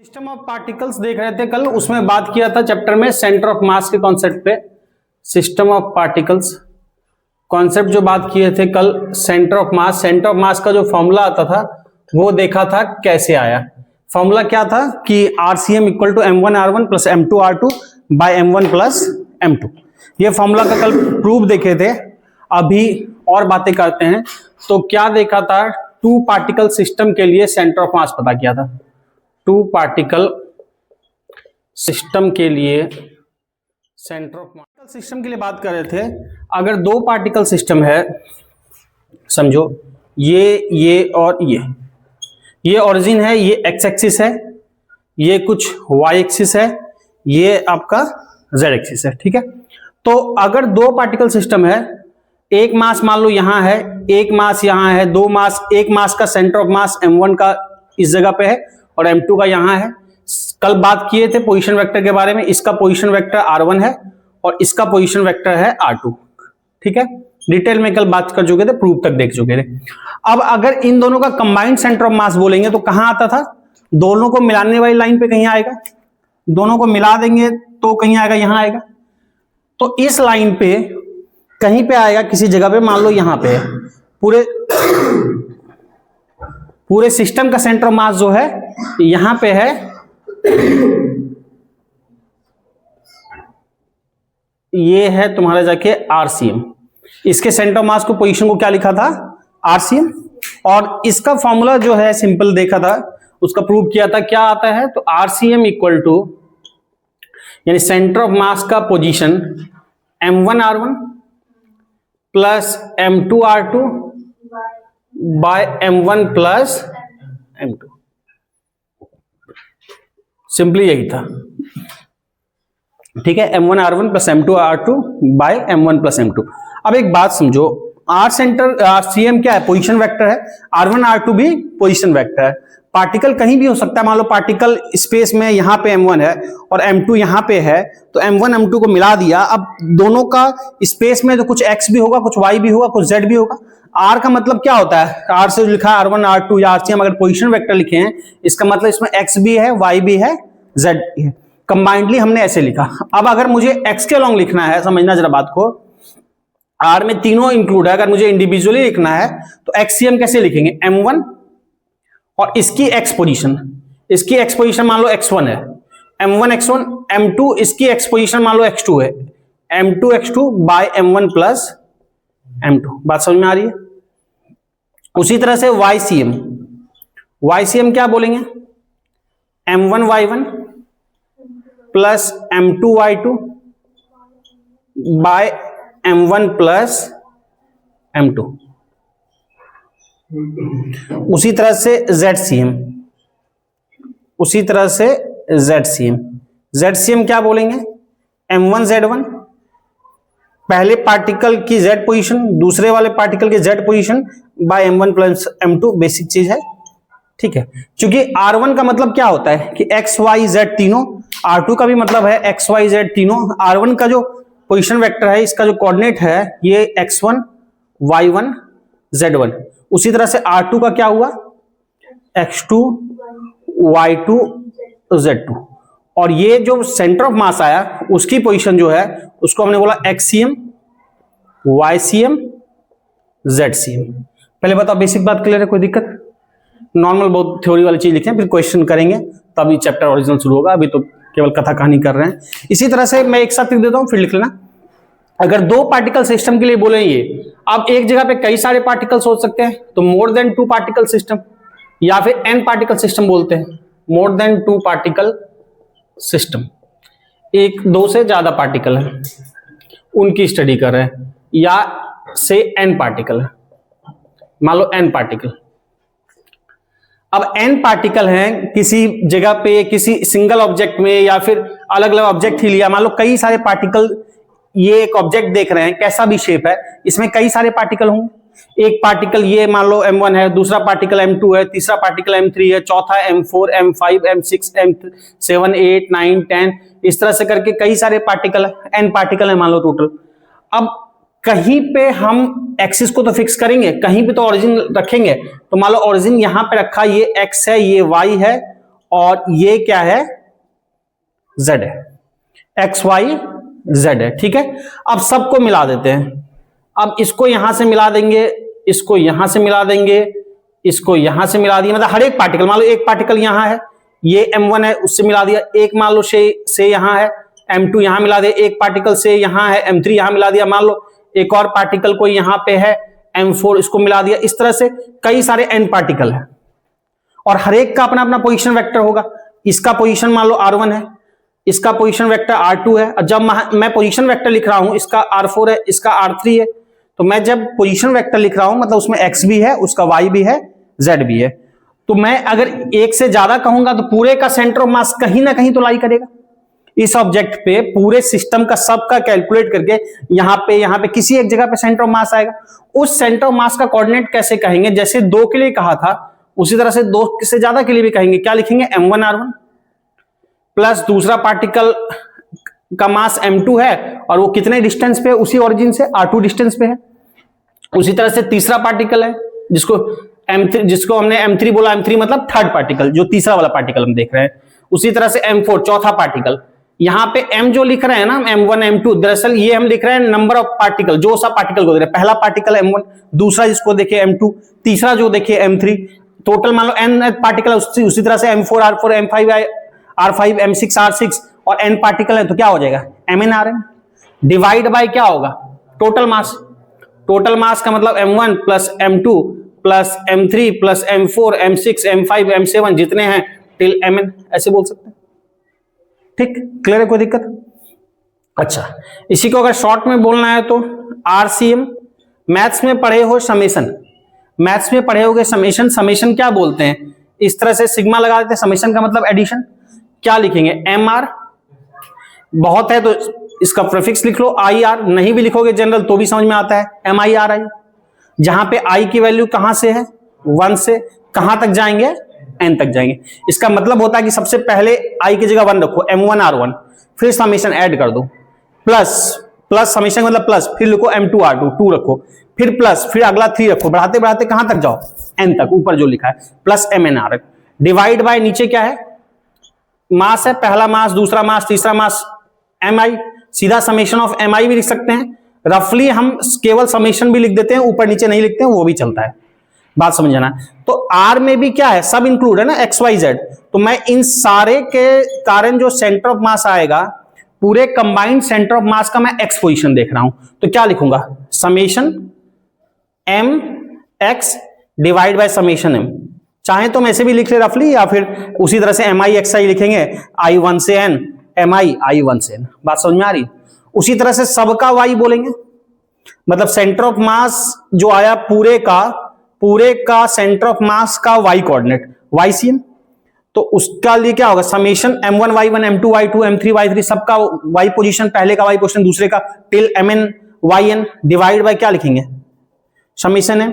System of particles देख रहे थे कल, उसमें बात किया था चैप्टर में सेंटर ऑफ मास के कॉन्सेप्ट पे। सिस्टम ऑफ पार्टिकल्स कॉन्सेप्ट जो बात किए थे कल, सेंटर ऑफ मास का जो फॉर्मूला आता था वो देखा था कैसे आया। फॉर्मूला क्या था कि RCM equal to M1R1 plus M2R2 by M1 plus M2। ये फॉर्मूला का कल प्रूफ देखे थे। अभी और बातें करते हैं। तो क्या देखा था, टू पार्टिकल सिस्टम के लिए सेंटर ऑफ मास पता किया था। टू पार्टिकल सिस्टम के लिए सेंटर ऑफ मास सिस्टम के लिए बात कर रहे थे। अगर दो पार्टिकल सिस्टम है, समझो ये और ये ओरिजिन है, ये एक्स एक्सिस है, ये कुछ वाई एक्सिस है, ये आपका जेड एक्सिस है, ठीक है। तो अगर दो पार्टिकल सिस्टम है, एक मास मान लो यहां है, एक मास यहां है, दो मास, एक मास का सेंटर ऑफ मास M1 का इस जगह पे है और M2 का यहां है। कल बात किए थे पोजीशन वेक्टर के बारे में, इसका पोजीशन वेक्टर R1 है और इसका पोजीशन वेक्टर है R2, ठीक है। डिटेल में कल बात कर चुके थे, प्रूफ तक देख चुके थे। अब अगर इन दोनों का कंबाइंड सेंटर ऑफ मास बोलेंगे तो कहां आता था, दोनों को मिलाने वाली लाइन पे कहीं आएगा, दोनों को मिला देंगे तो कहीं आएगा, यहां आएगा। तो इस लाइन पे कहीं पे आएगा, किसी जगह पे, मान लो यहां पे है। पूरे सिस्टम का सेंटर ऑफ मास जो है यहां पे है, ये है तुम्हारा जाके RCM। इसके सेंटर ऑफ मास को, पोजीशन को क्या लिखा था, RCM। और इसका फॉर्मूला जो है सिंपल देखा था, उसका प्रूव किया था। क्या आता है, तो RCM इक्वल टू, यानी सेंटर ऑफ मास का position M1R1 plus M2R2 by M1 plus M2। Simply यही था, ठीक है। M1R1 plus M2R2 by M1 plus M2। अब एक बात समझो, RCM क्या है, पोजीशन वेक्टर है, R1 R2 भी पोजीशन वेक्टर है। पार्टिकल कहीं भी हो सकता है, मान लो पार्टिकल स्पेस में यहां पे M1 है और M2 यहां पे है, तो M1 M2 को मिला दिया। अब दोनों का स्पेस में तो कुछ X भी होगा, कुछ Y भी होगा, कुछ Z भी होगा। R का मतलब क्या होता है, R से लिखा है R1 R2 या RCM, अगर पोजीशन वेक्टर लिखे हैं इसका मतलब इसमें X भी है, Y भी है, Z भी है। कंबाइंडली हमने ऐसे लिखा। अब अगर मुझे X के अलॉन्ग लिखना है, समझना जरा बात को, R में तीनों इंक्लूड है, अगर मुझे इंडिविजुअली लिखना है तो XCM कैसे लिखेंगे, M1 और इसकी X पोजीशन, इसकी X पोजीशन मान लो X1 है, M1 X1, M2 इसकी X पोजीशन मान लो X2 है, M2 X2 bye M1 plus M2। बात समझ में आ रही है। उसी तरह से YCM क्या बोलेंगे, M1 Y1 plus M2 Y2 bye M1 plus M2। उसी तरह से ZCM क्या बोलेंगे, M1 Z1, पहले पार्टिकल की Z पोजीशन, दूसरे वाले पार्टिकल की Z position by M1 plus M2। Basic चीज है, ठीक है। क्योंकि R1 का मतलब क्या होता है कि X Y Z तीनों, R2 का भी मतलब है X Y Z तीनों। R1 का जो पोजीशन वेक्टर है, इसका जो कोऑर्डिनेट है ये X1 Y1 Z1। उसी तरह से R2 का क्या हुआ, X2 Y2 Z2। और ये जो सेंटर ऑफ मास आया उसकी पोजीशन जो है उसको हमने बोला XCM YCM ZCM। पहले बताओ, बेसिक बात क्लियर है, कोई दिक्कत? नॉर्मल बहुत थ्योरी वाली चीज लिखे हैं, फिर क्वेश्चन करेंगे तभी चैप्टर ओरिजिनल शुरू होगा। अभी तो केवल कथा कहानी कर रहे हैं। इसी तरह से मैं एक साथ लिख देता हूं, फिर लिख लेना। अगर दो पार्टिकल सिस्टम के लिए बोलेंगे, आप एक जगह पे कई सारे पार्टिकल सोच सकते हैं, तो more than two particle system, या फिर n पार्टिकल सिस्टम बोलते हैं। More than two particle system, एक दो से ज्यादा पार्टिकल है उनकी स्टडी कर रहे हैं, या से n पार्टिकल है, मान लो n पार्टिकल। अब n पार्टिकल हैं किसी जगह पे, किसी सिंगल ऑब्जेक्ट में, या फिर अलग अलग ऑब्जेक्ट ही लिया, मान लो कई सारे पार्टिकल, ये एक ऑब्जेक्ट देख रहे हैं, कैसा भी शेप है, इसमें कई सारे पार्टिकल होंगे। एक पार्टिकल ये मान लो M1 है, दूसरा पार्टिकल M2 है, तीसरा पार्टिकल M3 है, चौथा M4 M5 M6 M7 8 9 10, इस तरह से करके कई सारे पार्टिकल है, n पार्टिकल है मान लो टोटल। अब कहीं पे हम एक्सिस को तो फिक्स करेंगे, कहीं पे तो ओरिजिन रखेंगे। तो मान लो ओरिजिन यहां पे रखा, ये x है, ये y है और ये क्या है, z है, x y z है, ठीक है। अब सबको मिला देते हैं, अब इसको यहां से मिला देंगे, इसको यहां से मिला देंगे, इसको यहां से मिला दिया, मतलब हर एक पार्टिकल, मान लो एक पार्टिकल यहां है, ये m1 है, उससे मिला दिया, एक मान लो से यहां है, m2 यहां मिला दिया, एक पार्टिकल से यहां है, m3 यहां मिला दिया, मान लो एक और पार्टिकल कोई यहां पे है, m4 इसको मिला दिया। इस तरह से कई सारे n पार्टिकल है और हर एक का अपना अपना पोजीशन वेक्टर होगा। इसका पोजीशन मान लो r1 है, इसका पोजीशन वेक्टर r2 है, और जब मैं पोजीशन वेक्टर लिख रहा हूं, इसका r4 है, इसका r3 है, तो मैं जब पोजीशन वेक्टर लिख रहा हूं मतलब उसमें x भी है, उसका y भी है, z भी है। तो मैं अगर एक से ज्यादा कहूंगा तो पूरे का सेंटर ऑफ मास कहीं ना कहीं तो लाई करेगा इस ऑब्जेक्ट पे, पूरे सिस्टम का सबका कैलकुलेट करके यहां पे किसी एक जगह पे सेंटर ऑफ मास आएगा। उस सेंटर ऑफ मास का कोऑर्डिनेट कैसे कहेंगे, जैसे 2 के लिए कहा था उसी तरह से 2 से ज्यादा के लिए भी कहेंगे। क्या लिखेंगे, m1 r1 प्लस दूसरा पार्टिकल का मास m2 है और वो कितने डिस्टेंस पे, उसी ओरिजिन से r2 डिस्टेंस पे है। उसी तरह से तीसरा पार्टिकल है जिसको m3, जिसको हमने m3 बोला, m3 मतलब थर्ड पार्टिकल, जो तीसरा वाला पार्टिकल हम देख रहे हैं। उसी तरह से m4 चौथा पार्टिकल। यहां पे m जो लिख रहे हैं ना, m1 m2, दरअसल ये हम लिख रहे हैं नंबर ऑफ पार्टिकल, जो सा पार्टिकल को देख रहे हैं। पहला पार्टिकल m1, दूसरा जिसको देखिए m2, तीसरा जो देखिए m3, टोटल मान लो n पार्टिकल। उसी तरह से m4 r4 m5 r5 m6 r6 और n पार्टिकल है तो क्या हो जाएगा, mn rn डिवाइड बाय क्या होगा, टोटल मास। टोटल मास का मतलब m1 plus m2 plus m3 plus m4 m6 m5 m7 जितने हैं टिल mn, ऐसे बोल सकते हैं। ठीक, क्लियर है, कोई दिक्कत? अच्छा, इसी को अगर शॉर्ट में बोलना है तो RCM। मैथ्स में पढ़े हो समेशन, मैथ्स में पढ़े होगे समेशन। समेशन क्या बोलते हैं, इस तरह से सिग्मा लगा देते हैं, समेशन का मतलब एडिशन। क्या लिखेंगे, MR, बहुत है तो इसका प्रीफिक्स लिख लो IR, नहीं भी लिखोगे जनरल तो भी समझ में आता है MIRI। जहां पे I की वैल्यू कहां से है, 1 से कहां तक जाएंगे, n तक जाएंगे। इसका मतलब होता है कि सबसे पहले I की जगह 1 रखो, m1 r1, फिर समेशन ऐड कर दो, प्लस समेशन मतलब प्लस, फिर लिखो m2 r2 2 रखो, फिर प्लस, फिर अगला 3 रखो, बढ़ाते बढ़ाते कहां तक जाओ, n तक, ऊपर जो लिखा है, plus mn r। Divide by नीचे क्या है, मास है, पहला मास, दूसरा मास, तीसरा मास, mi। सीधा समेशन ऑफ mi भी लिख सकते हैं। रफली हम केवल समेशन भी लिख देते हैं, ऊपर नीचे नहीं लिखते हैं, वो भी चलता है, बात समझ जाना। तो R में भी क्या है, सब इंक्लूड है ना, x y z। तो मैं इन सारे के कारण जो सेंटर ऑफ मास आएगा, पूरे कंबाइंड सेंटर ऑफ मास का मैं x पोजीशन देख रहा हूं, तो क्या लिखूंगा, summation m x divide by summation m। चाहे तो मैं ऐसे भी लिख ले रफली, या फिर उसी तरह से mi xi लिखेंगे, i1 से n mi i1 से n। बात समझ में आ रही? उसी तरह से सबका y बोलेंगे, मतलब सेंटर ऑफ मास जो आया पूरे का सेंटर ऑफ मास का y कोऑर्डिनेट YCM। तो उसका लिए क्या होगा, summation m1 y1 m2 y2 m3 y3, सबका y पोजीशन, पहले का y पोजीशन दूसरे का, till mn yn divide by क्या लिखेंगे, समेशन है।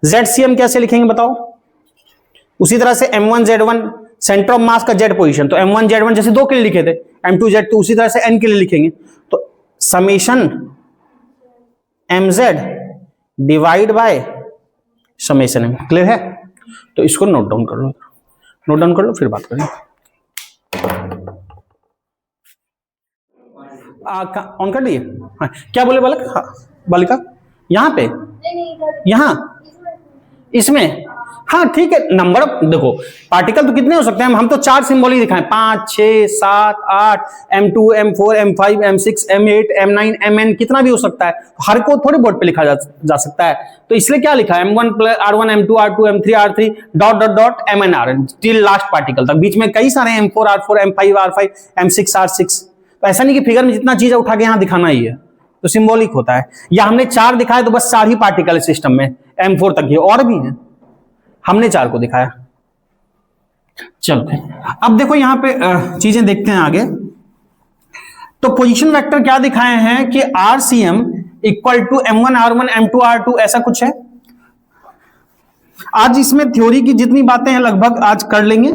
ZCM कैसे लिखेंगे बताओ? उसी तरह से m1 z1 centre of mass का z पोजीशन, तो m1 z1 जैसे 2 के लिए लिखे थे, m2 z2 उसी तरह से n के लिए लिखेंगे, तो summation mz divide by summation m। Clear है? तो इसको नोट डाउन कर लो, फिर बात करेंगे। ऑन कर दिए? हाँ, क्या बोले बालक? हाँ, बालिका यहां पे, यहां इसमें, हाँ ठीक है। नंबर ऑफ, देखो पार्टिकल तो कितने हो सकते हैं, हम तो 4 सिंबल ही दिखाएं, 5 6 7 8 m2 m4 m5 m6 m8 m9 mn, कितना भी हो सकता है, हर को थोड़ी बोर्ड पे लिखा जा सकता है। तो इसलिए क्या लिखा है, m1 r1 m2 r2 m3 r3 dot dot dot mn rn till last particle तक। बीच में कई सारे m4 r4 m5 r5 m6 r6। तो ऐसा नहीं कि फिगर में जितना चीज उठा के यहां दिखाना ही है, तो सिंबॉलिक होता है। या हमने 4 दिखाए तो बस 4 ही पार्टिकल सिस्टम में, m4 तक ही, और भी है, हमने 4 को दिखाया। चलो अब देखो यहां पे चीजें देखते हैं आगे। तो पोजीशन वेक्टर क्या दिखाए हैं कि RCM equal to m1 r1 m2 r2, ऐसा कुछ है। आज इसमें थ्योरी की जितनी बातें हैं लगभग आज कर लेंगे,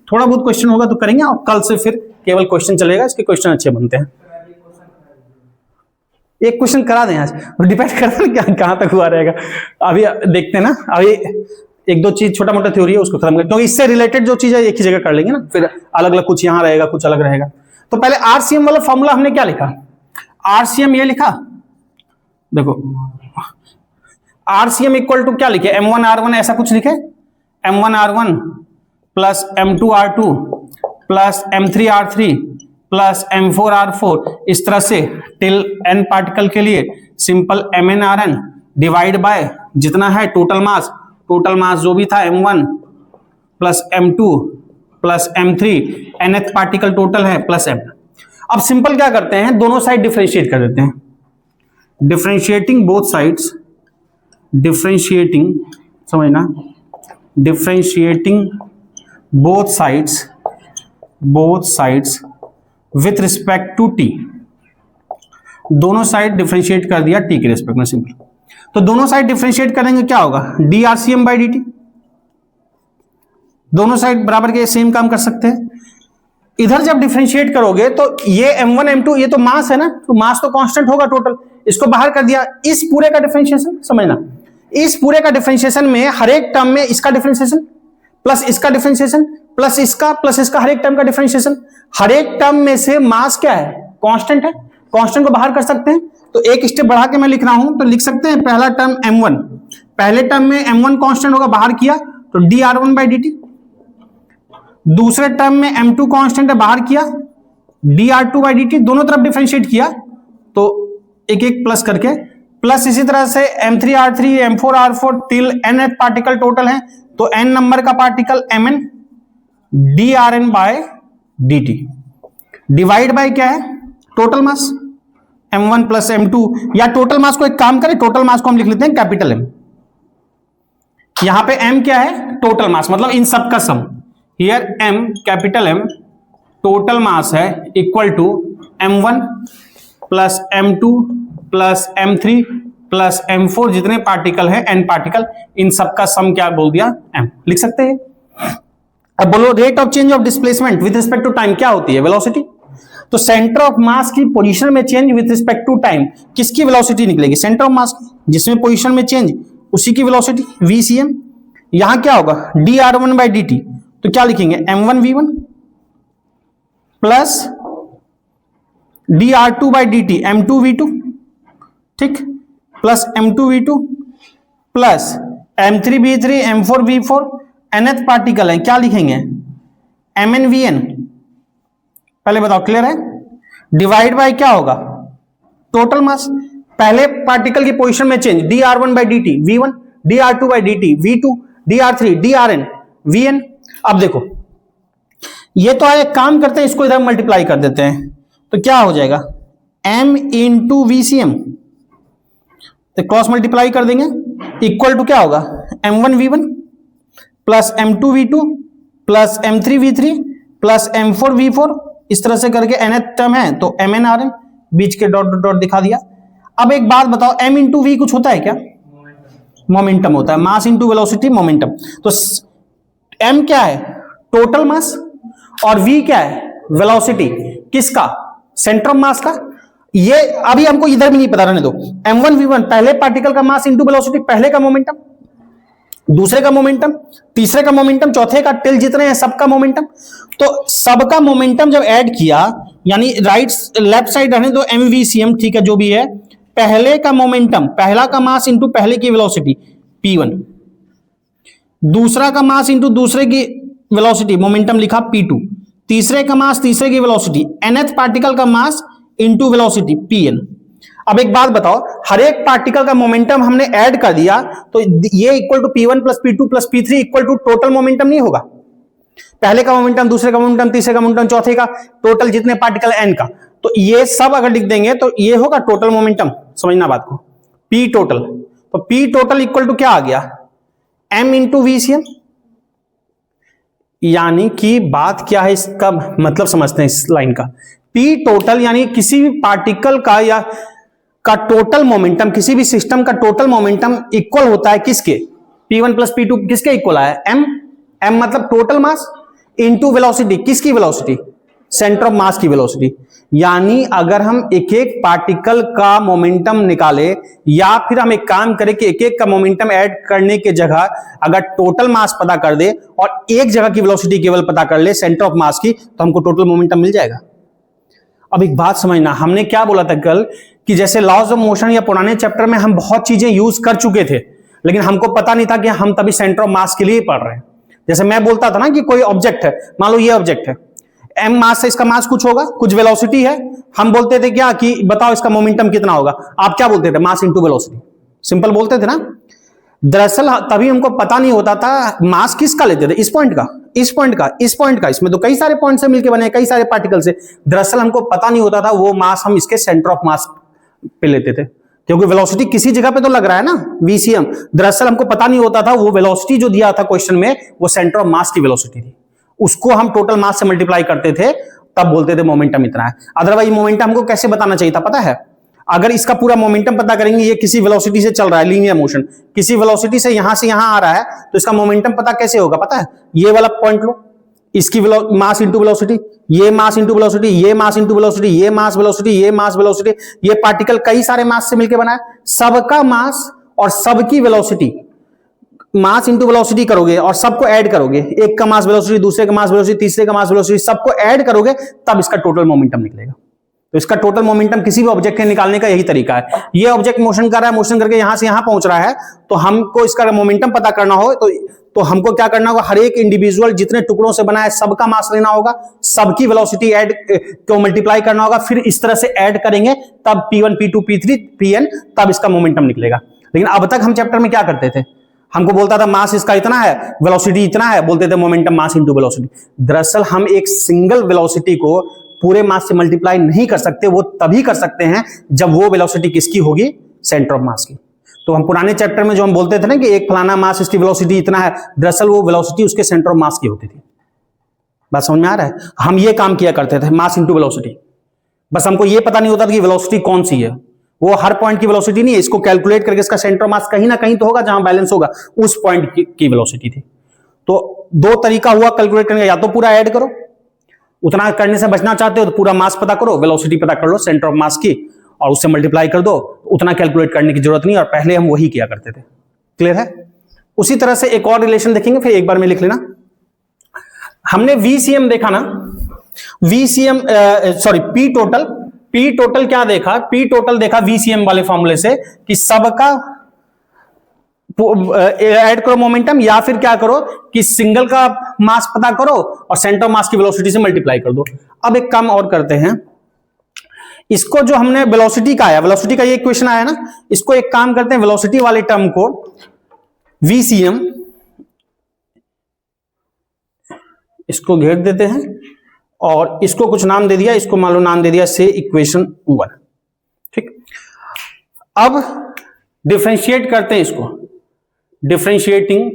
थोड़ा बहुत क्वेश्चन होगा तो करेंगे, और कल से फिर केवल क्वेश्चन चलेगा, इसके क्वेश्चन अच्छे बनते हैं। एक क्वेश्चन करा दें आज, डिपेंड करता है क्या कहां तक हुआ रहेगा, अभी देखते हैं ना। अभी एक दो चीज छोटा मोटा थ्योरी है उसको खत्म कर, क्योंकि इससे रिलेटेड जो चीज है एक ही जगह कर लेंगे ना, फिर अलग अलग कुछ यहां रहेगा कुछ अलग रहेगा। तो पहले आरसीएम वाला फॉर्मूला हमने क्या लिखा, आरसीएम ये लिखा, देखो आरसीएम इक्वल टू क्या लिखे, M1R1 ऐसा कुछ लिखे, M1R1 plus M2R2 plus M3R3 plus M4R4, इस तरह से टिल n पार्टिकल के लिए सिंपल MnRn डिवाइड बाय जितना है टोटल मास जो भी था M1 plus M2 plus M3, nth particle total है प्लस M। अब सिंपल क्या करते हैं, दोनों साइड डिफरेंशिएट कर देते हैं, डिफरेंशिएटिंग बोथ साइड्स, डिफरेंशिएटिंग समझना, differentiating both sides with respect to t, दोनों साइड डिफरेंशिएट कर दिया t के रिस्पेक्ट में सिंपल। तो दोनों साइड डिफरेंशिएट करेंगे क्या होगा, drcm बाई dt, दोनों साइड बराबर के सेम काम कर सकते हैं। इधर जब डिफरेंशिएट करोगे तो ये m1 m2 ये तो मास है ना, तो मास तो कांस्टेंट होगा टोटल, इसको बाहर कर दिया, इस पूरे का डिफरेंशिएशन समझना, इस पूरे का डिफरेंशिएशन में हर एक टर्म में इसका डिफरेंशिएशन प्लस इसका डिफरेंशिएशन प्लस इसका हर एक टर्म का डिफरेंशिएशन, हर एक टर्म में से मास क्या है, कांस्टेंट है, कांस्टेंट को बाहर कर सकते हैं। तो एक स्टेप बढ़ा के मैं लिख रहा हूं, तो लिख सकते हैं पहला टर्म m1, पहले टर्म में m1 कांस्टेंट होगा, बाहर किया तो dr1 बाई dt, दूसरे टर्म में m2 कांस्टेंट है, बाहर किया dr2 बाई dt, दोनों तरफ डिफरेंशिएट किया तो एक एक प्लस करके, प्लस इसी तरह से M3R3 M4R4 till nth particle total है, तो n नंबर का particle mn drn by dt divide by क्या है, total mass m1 plus m2, या टोटल मास को एक काम करें, टोटल मास को हम लिख लेते हैं कैपिटल M, यहां पे m क्या है, टोटल मास मतलब इन सब का sum, here m capital M total mass है equal to m1 plus m2 plus m3 plus m4, जितने पार्टिकल है n पार्टिकल, इन सब का सम क्या बोल दिया m, लिख सकते हैं। अब बोलो rate of change of displacement with respect to time क्या होती है, वेलोसिटी। तो सेंटर ऑफ मास की पोजीशन में change with respect to time किसकी वेलोसिटी निकलेगी, सेंटर ऑफ मास जिसमें पोजीशन में चेंज उसी की वेलोसिटी vcm। यहां क्या होगा dr1 बाई dt, तो क्या लिखेंगे m1 v1 plus dr2 by dt m2 v2, ठीक, plus m2 v2 plus m3 v3 m4 v4, nth particle है, क्या लिखेंगे mn vn, पहले बताओ क्लियर है, डिवाइड बाय क्या होगा टोटल मास, पहले पार्टिकल की पोजीशन में change dr1 by dt v1, dr2 by dt v2, dr3 drn vn। अब देखो ये तो एक काम करते हैं, इसको इधर मल्टीप्लाई कर देते हैं, तो क्या हो जाएगा m इंटू vcm, तो क्रॉस मल्टीप्लाई कर देंगे, इक्वल टू क्या होगा m1 v1 plus m2 v2 plus m3 v3 plus m4 v4, इस तरह से करके nth टर्म है तो mnrn, बीच के डॉट डॉट दिखा दिया। अब एक बात बताओ, m इंटू v कुछ होता है क्या, मोमेंटम होता है, मास इंटू वेलोसिटी मोमेंटम। तो m क्या है टोटल मास और v क्या है वेलोसिटी, किसका, सेंटर ऑफ मास का। ये अभी हमको इधर भी नहीं पता, रहने दो, m1 v1 पहले पार्टिकल का मास इंटू वेलोसिटी, पहले का मोमेंटम, दूसरे का मोमेंटम, तीसरे का मोमेंटम, चौथे का, टिल जितने हैं सबका मोमेंटम। तो सबका मोमेंटम जब ऐड किया, यानी राइट लेफ्ट साइड रहने दो mvcm, ठीक है जो भी है, पहले का मोमेंटम, पहला का मास इंटू पहले की वेलोसिटी p1, दूसरा का मास इंटू दूसरे की वेलोसिटी मोमेंटम लिखा p2, तीसरे का मास तीसरे की वेलोसिटी, nth पार्टिकल का मास इंटू वेलोसिटी pn। अब एक बात बताओ, हर एक पार्टिकल का मोमेंटम हमने ऐड कर दिया तो ये equal to p1 plus p2 plus p3 equal to total momentum नहीं होगा, पहले का मोमेंटम, दूसरे का मोमेंटम, तीसरे का मोमेंटम, चौथे का, टोटल जितने पार्टिकल n का, तो ये सब अगर लिख देंगे तो ये होगा टोटल मोमेंटम, समझना बात को, p टोटल। तो p टोटल इक्वल टू क्या आ गया m इंटू vcm, यानी कि बात क्या है, इसका मतलब समझते हैं इस लाइन का, p टोटल यानी किसी भी पार्टिकल का या का टोटल मोमेंटम, किसी भी सिस्टम का टोटल मोमेंटम इक्वल होता है किसके, p1 प्लस p2 किसके इक्वल है m, m मतलब टोटल मास इंटू वेलोसिटी, किसकी वेलोसिटी, सेंटर ऑफ मास की वेलोसिटी। यानी अगर हम एक एक पार्टिकल का मोमेंटम निकाले या फिर हम एक काम करें कि एक एक का मोमेंटम ऐड करने के जगह अगर टोटल मास पता कर दे और एक जगह की वेलोसिटी केवल पता कर ले सेंटर ऑफ मास की, तो हमको टोटल मोमेंटम मिल जाएगा। अब एक बात समझना, हमने क्या बोला था कल कि जैसे लॉज ऑफ मोशन या पुराने चैप्टर में हम बहुत चीजें यूज कर चुके थे, लेकिन हमको पता नहीं था कि हम तभी सेंटर ऑफ मास के लिए पढ़ रहे हैं। जैसे मैं बोलता था ना कि कोई ऑब्जेक्ट है, मान लो ये ऑब्जेक्ट है, एम मास है, इसका मास कुछ होगा, कुछ वेलोसिटी है, हम बोलते थे क्या कि बताओ इसका मोमेंटम कितना होगा, आप क्या बोलते थे? मास इंटू वेलोसिटी, सिंपल बोलते थे ना। दरअसल तभी हमको पता नहीं होता था मास किसका लेते थे, इस पॉइंट का, इस पॉइंट का, इस पॉइंट का, इसमें तो कई सारे पॉइंट से मिलकर बने, कई सारे पार्टिकल से। दरअसल हमको पता नहीं होता था वो मास हम इसके सेंटर ऑफ मास पे लेते थे, क्योंकि वेलोसिटी किसी जगह पे तो लग रहा है ना, वीसीएम। दरअसल हमको पता नहीं होता था वो वेलोसिटी जो दिया था क्वेश्चन में वो सेंटर ऑफ मास की वेलोसिटी थी, उसको हम टोटल मास से मल्टीप्लाई करते थे, तब बोलते थे मोमेंटम इतना है। अदरवाइज मोमेंटम हमको कैसे बताना चाहिए था पता है? अगर इसका पूरा मोमेंटम पता करेंगे, ये किसी वेलोसिटी से चल रहा है, लीनियर मोशन, किसी वेलोसिटी से यहां आ रहा है, तो इसका मोमेंटम पता कैसे होगा पता है? ये वाला पॉइंट लो, इसकी मास इंटू वेलोसिटी, ये मास इंटू वेलोसिटी, ये मास इंटू वेलोसिटी, ये मास वेलोसिटी, ये मास वेलोसिटी, ये पार्टिकल कई सारे मास से मिलकर बना है, सबका मास और सबकी वेलोसिटी, मास इंटू वेलोसिटी करोगे और सबको ऐड करोगे, एक का मास वेलोसिटी, दूसरे का मास वेलोसिटी, तीसरे का मास वेलोसिटी, सबको ऐड करोगे तब इसका टोटल मोमेंटम निकलेगा। तो इसका टोटल मोमेंटम किसी भी ऑब्जेक्ट के निकालने का यही तरीका है। ये ऑब्जेक्ट मोशन कर रहा है, मोशन करके यहां से यहां पहुंच रहा है, तो हमको इसका मोमेंटम पता करना हो तो हमको क्या करना होगा? हर एक इंडिविजुअल जितने टुकड़ों से बना है सबका मास लेना होगा, सबकी वेलोसिटी ऐड को मल्टीप्लाई करना होगा, फिर इस तरह से ऐड करेंगे तब P1 P2 P3 Pn, तब इसका मोमेंटम निकलेगा। लेकिन अब तक हम चैप्टर में क्या करते थे? हमको बोलता था मास इसका इतना है, वेलोसिटी इतना है, बोलते थे मोमेंटम मास इंटू वेलोसिटी। दरअसल हम एक सिंगल वेलोसिटी को पूरे मास से मल्टीप्लाई नहीं कर सकते, वो तभी कर सकते हैं जब वो वेलोसिटी किसकी होगी? सेंटर ऑफ मास की। तो हम पुराने चैप्टर में जो हम बोलते थे ना कि एक फलाना मास इसकी वेलोसिटी इतना है, दरअसल वो वेलोसिटी उसके सेंटर ऑफ मास की होती थी। बात समझ में आ रहा है? हम ये काम किया करते थे, मास इंटू वेलोसिटी। बस हमको ये पता नहीं होता था कि वेलोसिटी कौन सी है, वो हर पॉइंट की वेलोसिटी नहीं है, इसको कैलकुलेट करके इसका सेंटर ऑफ मास कहीं ना कहीं तो होगा जहां बैलेंस होगा, उस पॉइंट की वेलोसिटी थी। तो दो तरीका हुआ कैलकुलेट करने का, या तो पूरा ऐड करो, उतना करने से बचना चाहते हो तो पूरा मास पता करो, वेलोसिटी पता कर लो सेंटर ऑफ मास की, और उससे मल्टीप्लाई कर दो, उतना कैलकुलेट करने की जरूरत नहीं, और पहले हम वही किया करते थे। क्लियर है? उसी तरह से एक और रिलेशन देखेंगे, फिर एक बार में लिख लेना। हमने वीसीएम देखा ना, वीसीएम सॉरी पी टोटल क्या देखा? पी टोटल देखा वीसीएम वाले फॉर्मूले से कि सबका ऐड करो मोमेंटम, या फिर क्या करो कि सिंगल का मास पता करो और सेंटर मास की वेलोसिटी से मल्टीप्लाई कर दो। अब एक काम और करते हैं, इसको जो हमने वेलोसिटी का आया, वेलोसिटी का ये इक्वेशन आया ना, इसको एक काम करते हैं, वेलोसिटी वाले टर्म को वीसीएम इसको घेर देते हैं और इसको कुछ नाम दे दिया, इसको मान लो नाम दे दिया से इक्वेशन 1। ठीक, अब डिफरेंशिएट करते हैं इसको, डिफरेंशिएटिंग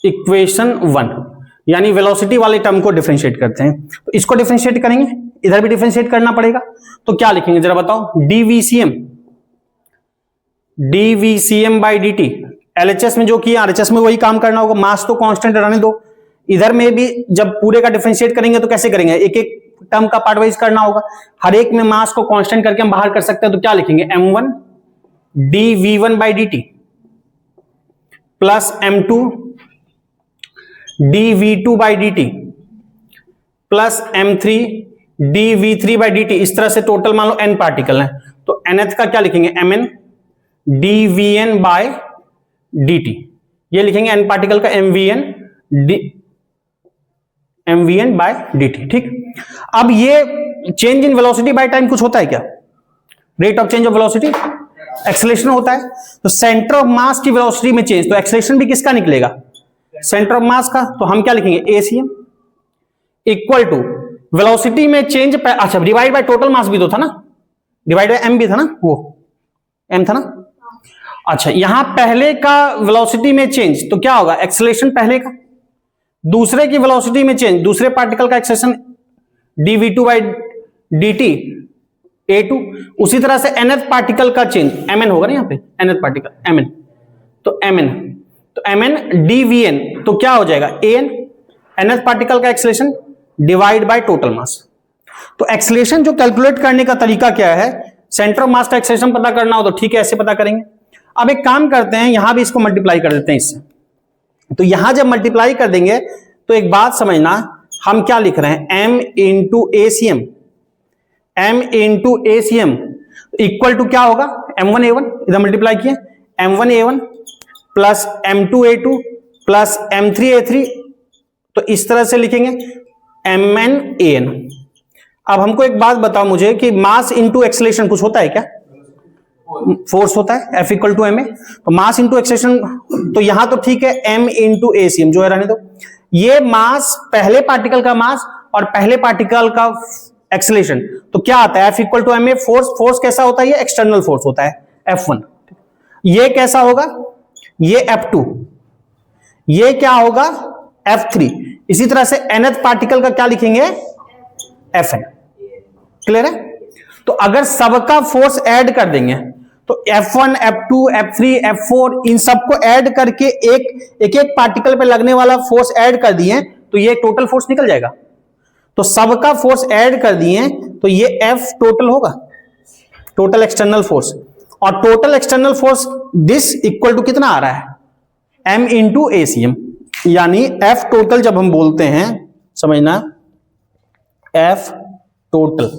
इक्वेशन 1, यानी वेलोसिटी वाले टर्म को डिफरेंशिएट करते हैं। तो इसको डिफरेंशिएट करेंगे, इधर भी डिफरेंशिएट करना पड़ेगा, तो क्या लिखेंगे जरा बताओ? DVCM by dt। एलएचएस में जो किया आरएचएस में वही काम करना होगा, मास तो कांस्टेंट रहने दो। इधर में भी जब पूरे का डिफरेंशिएट करेंगे तो कैसे करेंगे? एक एक टर्म का पार्ट वाइज करना होगा, हर एक में मास को कांस्टेंट करके हम बाहर कर सकते हैं। तो क्या लिखेंगे? m1 dv1 by dt plus m2 dv2 by dt plus m3 dv3 by dt। इस तरह से टोटल मान लो n पार्टिकल है, तो nth का क्या लिखेंगे? mn dvn by dt। ये लिखेंगे n पार्टिकल का mvn बाय dt। ठीक, अब ये change in velocity by time कुछ होता है क्या? Rate of change of velocity, acceleration होता है। तो सेंटर ऑफ मास की वेलोसिटी में चेंज, तो एक्सेलरेशन भी किसका निकलेगा? सेंटर ऑफ मास का। तो हम क्या लिखेंगे? एसीएम इक्वल टू वेलोसिटी में चेंज, अच्छा डिवाइड बाय टोटल मास भी तो था ना, डिवाइड बाय एम भी था ना, वो एम था ना। अच्छा, यहां पहले का वेलोसिटी में चेंज तो क्या होगा? एक्सेलरेशन पहले का, दूसरे की वेलोसिटी में चेंज, दूसरे पार्टिकल का acceleration dv2 by dt a2। उसी तरह से nth पार्टिकल का चेंज mn होगा ना, यहां पे nth पार्टिकल mn, तो mn dvn, तो क्या हो जाएगा? an nth पार्टिकल का acceleration divide by total mass, तो एक्सेलरेशन जो कैलकुलेट करने का तरीका क्या है, सेंटर ऑफ मास का एक्सेलरेशन पता करना हो तो ठीक है, ऐसे पता करेंगे। अब एक काम करते हैं, यहां भी इसको मल्टीप्लाई कर देते हैं इससे। तो यहां जब मल्टीप्लाई कर देंगे तो एक बात समझना, हम क्या लिख रहे हैं, m into ACM, m into ACM equal to क्या होगा, m1a1, इधर मल्टीप्लाई किया, m1a1 plus m2a2 plus m3a3, तो इस तरह से लिखेंगे mnan। अब हमको एक बात बताओ मुझे कि मास इंटू एक्सेलरेशन कुछ होता है क्या, फोर्स होता है, F इक्वल टू ma। तो मास इंटू एक्सेलरेशन, तो यहां तो ठीक है m इंटू एसीएम जो है रहने दो, ये मास पहले पार्टिकल का मास और पहले पार्टिकल का एक्सेलरेशन, तो क्या आता है F equal to ma। Force, force कैसा होता है, ये एक्सटर्नल फोर्स होता है F1। ये कैसा होगा, ये F2, ये क्या होगा F3। इसी तरह से nth पार्टिकल का क्या लिखेंगे, Fn। क्लियर है। तो अगर सबका फोर्स ऐड कर देंगे तो F1, F2, F3, F4 इन सबको ऐड करके एक पार्टिकल पे लगने वाला फोर्स ऐड कर दिए तो ये टोटल फोर्स निकल जाएगा। तो सबका फोर्स ऐड कर दिए तो ये F टोटल होगा, टोटल एक्सटर्नल फोर्स। और total external force this equal to कितना आ रहा है, M इंटू एसीएम। यानी F टोटल जब हम बोलते हैं, समझना, F total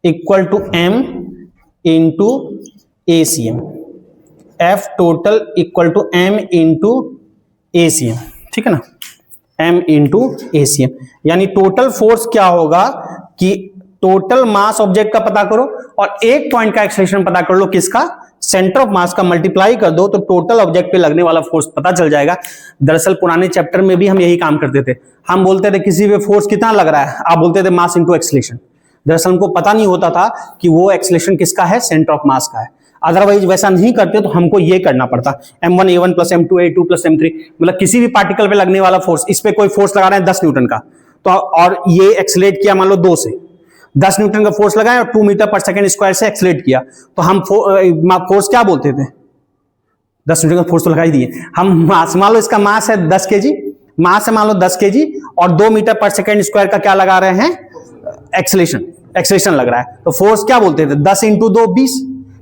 equal to M into ACM, F total equal to M into ACM, ठीक है ना, M इंटू एसीएम। यानी टोटल फोर्स क्या होगा कि टोटल मास ऑब्जेक्ट का पता करो और एक पॉइंट का एक्सेलरेशन पता कर लो, किसका, सेंटर ऑफ मास का, मल्टीप्लाई कर दो तो टोटल ऑब्जेक्ट पे लगने वाला फोर्स पता चल जाएगा। दरअसल पुराने चैप्टर में भी हम यही काम करते थे, हम बोलते थे किसी पे फोर्स कितना लग रहा है, आप बोलते थे मास इंटू एक्सेलरेशन। दरअसल हमको पता नहीं होता था कि वो एक्सेलरेशन किसका है, सेंटर ऑफ मास का है। अदरवाइज वैसा नहीं करते तो हमको ये करना पड़ता, m1a1 plus m2a2 plus m3, मतलब किसी भी पार्टिकल पे लगने वाला फोर्स, इस पे कोई फोर्स लगा रहे हैं 10 न्यूटन का, तो और ये एक्सेलरेट किया मान लो 2 से, 10 न्यूटन का फोर्स लगाया और 2 मीटर पर सेकंड स्क्वायर से एक्सेलरेट किया, तो हम फोर्स क्या बोलते थे, 10 न्यूटन का फोर्स तो लगा ही दिए हम। मास मान लो इसका मास है 10 केजी, मास है मान लो 10 केजी और 2 मीटर पर सेकंड स्क्वायर का क्या लगा रहे हैं, एक्सेलरेशन लग रहा है, तो फोर्स क्या बोलते थे, 10 इंटू 2 20,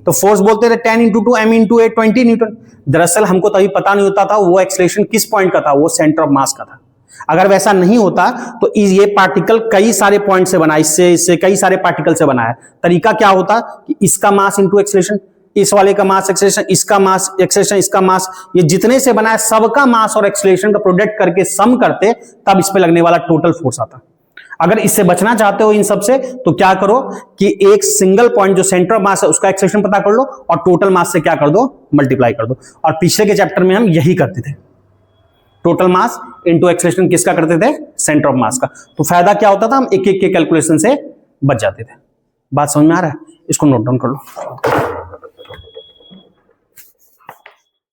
तो फोर्स बोलते थे 10 इंटू 2 m इंटू 8 20 न्यूटन। दरअसल हमको तभी पता नहीं होता था वो एक्सेलरेशन किस पॉइंट का था, वो सेंटर ऑफ मास का था। अगर वैसा नहीं होता तो ये पार्टिकल कई सारे पॉइंट से बना, इससे कई सारे पार्टिकल से बना है। तरीका क्या होता कि इसका मास इंटू एक्सेलरेशन, इस वाले का मास एक्सेलरेशन, इसका मास एक्सेलरेशन, इसका मास, ये जितने से बना है सबका मास और एक्सेलरेशन का प्रोडक्ट करके सम करते, तब इस पे लगने वाला टोटल फोर्स आता। अगर इससे बचना चाहते हो इन सब से तो क्या करो कि एक सिंगल पॉइंट जो सेंटर ऑफ मास है उसका एक्सेलरेशन पता कर लो और टोटल मास से क्या कर दो, मल्टीप्लाई कर दो। और पिछले के चैप्टर में हम यही करते थे, टोटल मास इंटू एक्सेलरेशन किसका करते थे, सेंटर ऑफ मास का। तो फायदा क्या होता था, हम एक एक के कैलकुलेशन से बच जाते थे। बात समझ में आ रहा है, इसको नोट डाउन कर लो।